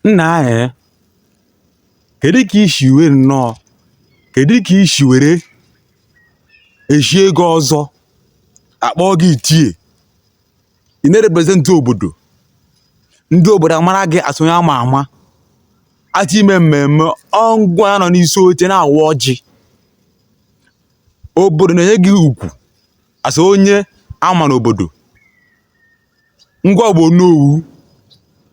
Nna kedu ka isi were nnọọ kedu ka isi were eshi ego ọzọ akpọ gị itie ị na-represent obodo ndị obodo amara gị asonye ama ama ati ime mmemme ngwa ya nọ n'isi oche na-awa ọjị obodo na-enye gị ugwu asa onye ama n'obodo ngwa bụ n'owu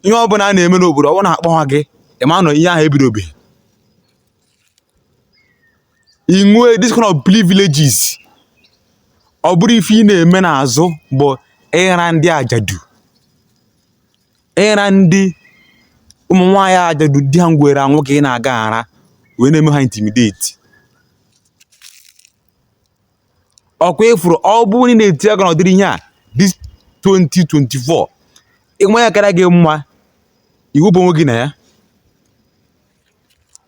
ihe ọbụla a na-eme n'obodo ọ na-akpọ ha gị ịma nọ ihe ahụ ebidobe ị nwee this kind of privileges ọ bụrụ ife ị na-eme n'azụ bụ ịra ndị ajadu ịra ndị ụmụ nwaanyị ajadu di ha ngwere anwụ ka ị na-aga ara wee na-eme ha intimidate ọkwa ịfụrụ ọ bụrụ na ị na-eti aka n'ọdịrị ihe a this 2024 ịnwe ya kara gị mma iwepụ onwe gị na ya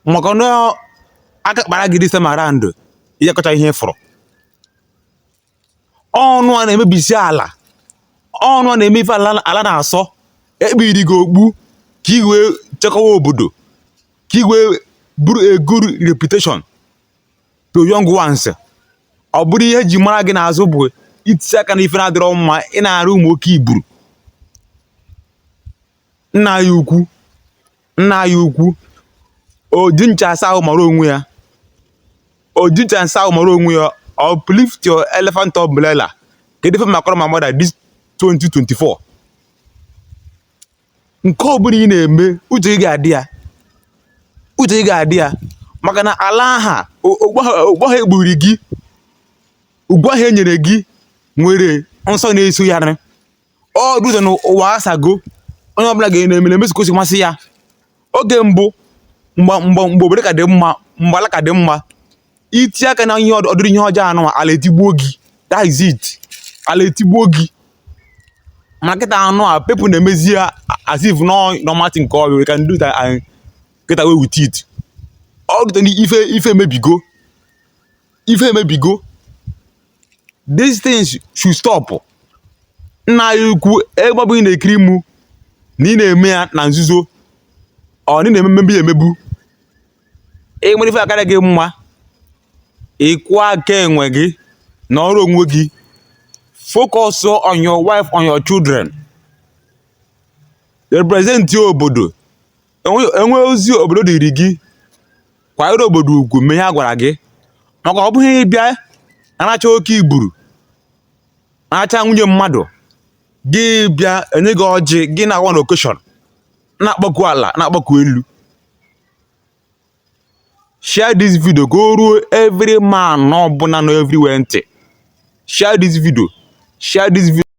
maka na aka kpara gị this time around ihe kọcha ihe ịfụrụ ọnụ a na-emebisi ala ọnụ a na-eme ife ala na-asọ ekpiri gị okpu ka ị wee chekwawa obodo ka ị wee bụrụ a good reputation to young ones ọ bụrụ ihe ji mara gị n'azụ bụ iti aka na ife na-adịrọ mma ị na-arụ ụmụ oke iburu nna ya ukwu o ji ncha asa ahụ mara onwe ya ọ uplift your elephant umbrella kedu ife makọrọ ma mother this 2024 nke ọ bụla ị na-eme uche gị ga-adị ya maka na ala aha ogbo ha egburi gị ugwu ahụ enyere gị nwere nsọ na-eso ya ọ dụzọ n'ụwa asago onye ọbụla ga-eme mesokosi masị ya oge mbụ mgbe obodo ka dị mma mgbe ala ka dị mma iti aka na ihe ọdịrị ihe ọjọọ anụ ala etigbuo gị that is it ala etigbuo gị ma kịta anụ a people na-emezi ya as if normal thing nke ọbịa we can do that and get away with it ọ dụtọ ife emebigo these things should stop. Nna ya ukwu ebe ọ bụ ị na-ekiri mụ na ị na-eme ya na nzuzo ọ na na-eme emebu nwere ife akara gị mma ịkwụ aka enwe gị na ọrụ onwe gị focus on your wife, on your children, represent obodo enwe ozi obodo dịrị gị kwanyere obodo ugwu mee ihe a gwara gị maka ọ bụghị ịbịa anacha oke iburu anacha nwunye mmadụ gị bịa enye gị ọjị gị na-agwa n'okeshọn na-akpọku ala na-akpọku elu. Share this video go ruo every man no ọbụla no everywhere ntị. Share this video.